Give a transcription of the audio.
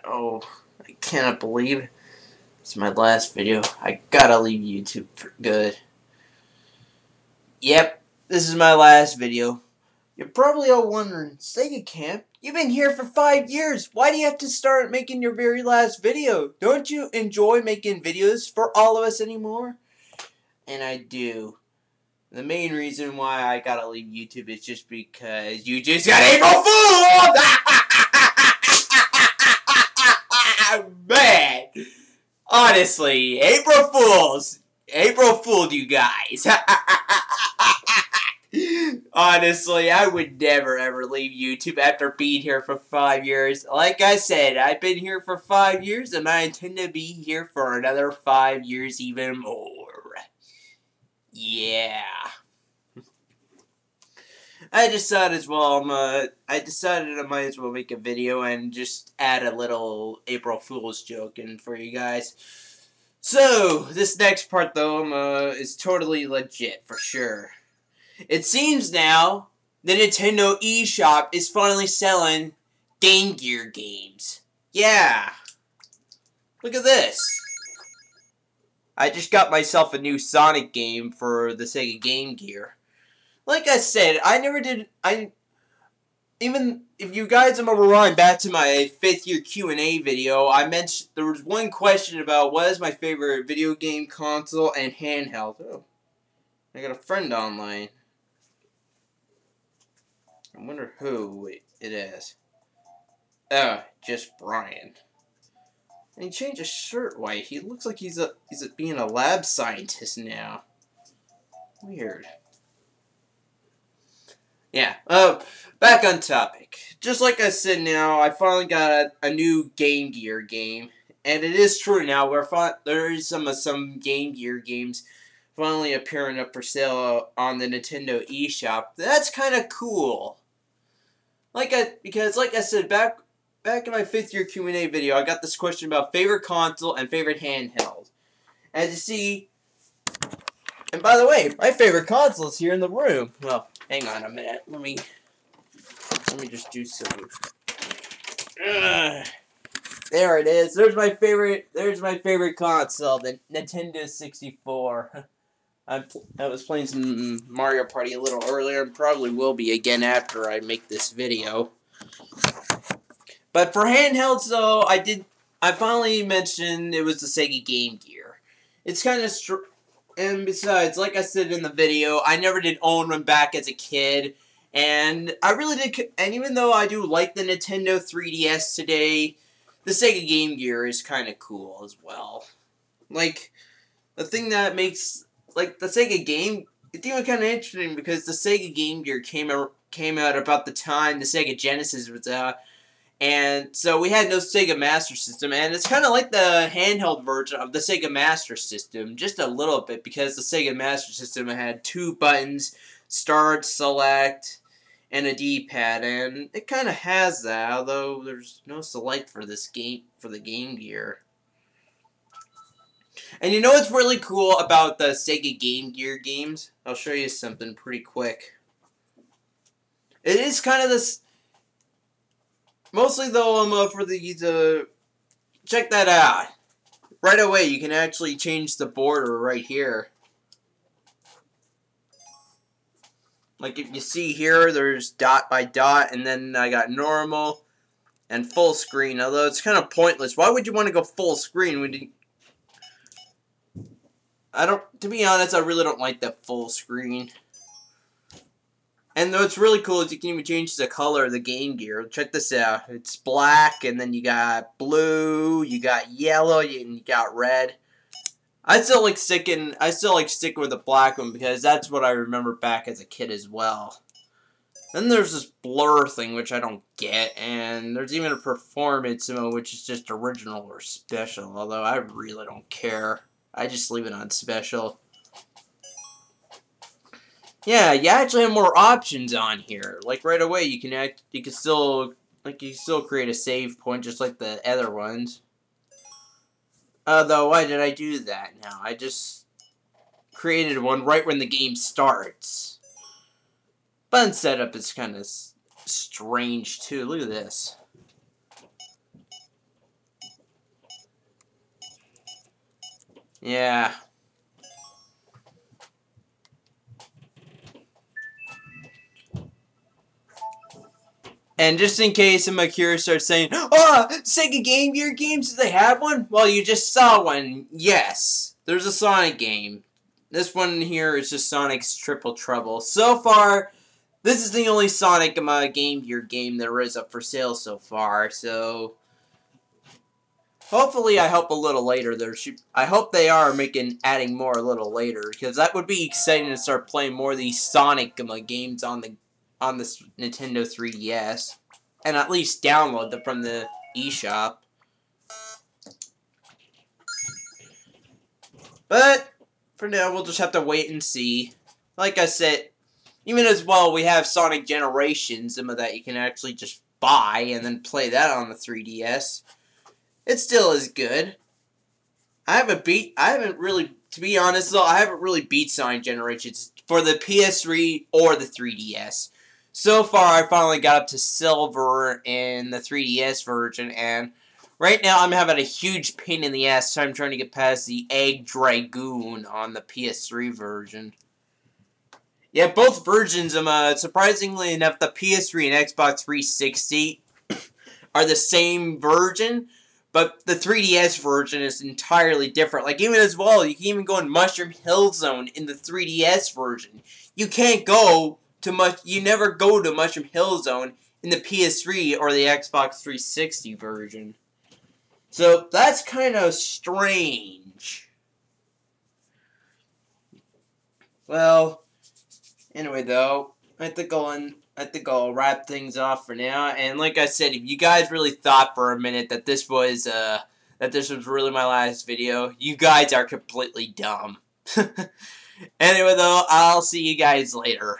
Oh, I cannot believe it's my last video. I gotta leave YouTube for good. Yep, this is my last video. You're probably all wondering, Sega Camp, you've been here for 5 years. Why do you have to start making your very last video? Don't you enjoy making videos for all of us anymore? And I do. The main reason why I gotta leave YouTube is just because you just got April Fooled! Man! Honestly, April Fools! April fooled you guys! Honestly, I would never ever leave YouTube after being here for 5 years. Like I said, I've been here for 5 years and I intend to be here for another 5 years even more. Yeah. I decided I might as well make a video and just add a little April Fool's joke in for you guys. So, this next part though is totally legit for sure. It seems now the Nintendo eShop is finally selling Game Gear games. Yeah. Look at this. I just got myself a new Sonic game for the Sega Game Gear. Like I said, even if you guys remember rewind back to my 5th year Q&A video, I mentioned there was one question about what is my favorite video game console and handheld. Oh, I got a friend online. I wonder who it is. Just Brian. And he changed his shirt white. He looks like he's being a lab scientist now. Weird. Yeah. Back on topic. Just like I said now, I finally got a new Game Gear game, and it is true now. There is some Game Gear games finally appearing up for sale on the Nintendo eShop. That's kind of cool. Because like I said back in my 5th year Q&A video, I got this question about favorite console and favorite handheld. And you see, and by the way, my favorite console is here in the room. Well, hang on a minute. Let me just do some. There it is. There's my favorite console, the Nintendo 64. I was playing some Mario Party a little earlier, and probably will be again after I make this video. But for handhelds, though, I finally mentioned it was the Sega Game Gear. It's kind of and besides, like I said in the video, I never did own one back as a kid, and I really did. And even though I do like the Nintendo 3DS today, the Sega Game Gear is kind of cool as well. Like the thing that makes the Sega Game, it's even kind of interesting because the Sega Game Gear came out about the time the Sega Genesis was out. And so we had no Sega Master System, and it's kind of like the handheld version of the Sega Master System, just a little bit, because the Sega Master System had 2 buttons, start, select, and a D-pad, and it kind of has that, although there's no select for the Game Gear. And you know what's really cool about the Sega Game Gear games? I'll show you something pretty quick. It is kind of this. Mostly though, for the check that out. Right away, you can actually change the border right here. Like if you see here, there's dot by dot, and then I got normal and full screen. Although it's kind of pointless. Why would you want to go full screen when you? To be honest, I really don't like that full screen. And what's really cool is you can even change the color of the Game Gear. Check this out. It's black, and then you got blue, you got yellow, and you got red. I still like sticking with the black one because that's what I remember back as a kid as well. Then there's this blur thing which I don't get, and there's even a performance mode which is just original or special. Although I really don't care. I just leave it on special. Yeah, you actually have more options on here. Like right away, you can still create a save point just like the other ones. Though why did I do that now? I just created one right when the game starts. Button setup is kind of strange too. Look at this. Yeah. And just in case some of curious starts saying, "Oh, Sega Game Gear games, do they have one?" Well, you just saw one. Yes, there's a Sonic game. This one here is just Sonic's Triple Trouble. So far, this is the only Sonic Game Gear game there is up for sale so far. So hopefully, I hope a little later I hope they are adding more a little later, because that would be exciting to start playing more of these Sonic games on the Nintendo 3DS, and at least download them from the eShop. But for now, we'll just have to wait and see. Like I said, even as well, we have Sonic Generations, some of that you can actually just buy and then play that on the 3DS. It still is good. I haven't really, to be honest though, I haven't really beat Sonic Generations for the PS3 or the 3DS. So far, I finally got up to Silver in the 3DS version, and right now I'm having a huge pain in the ass time trying to get past the Egg Dragoon on the PS3 version. Yeah, both versions, surprisingly enough, the PS3 and Xbox 360 are the same version, but the 3DS version is entirely different. Like, even as well, you can even go in Mushroom Hill Zone in the 3DS version. You can't go to you never go to Mushroom Hill Zone in the PS3 or the Xbox 360 version. So, that's kind of strange. Well, anyway though, I think I'll wrap things off for now. And like I said, if you guys really thought for a minute that this was really my last video, you guys are completely dumb. Anyway though, I'll see you guys later.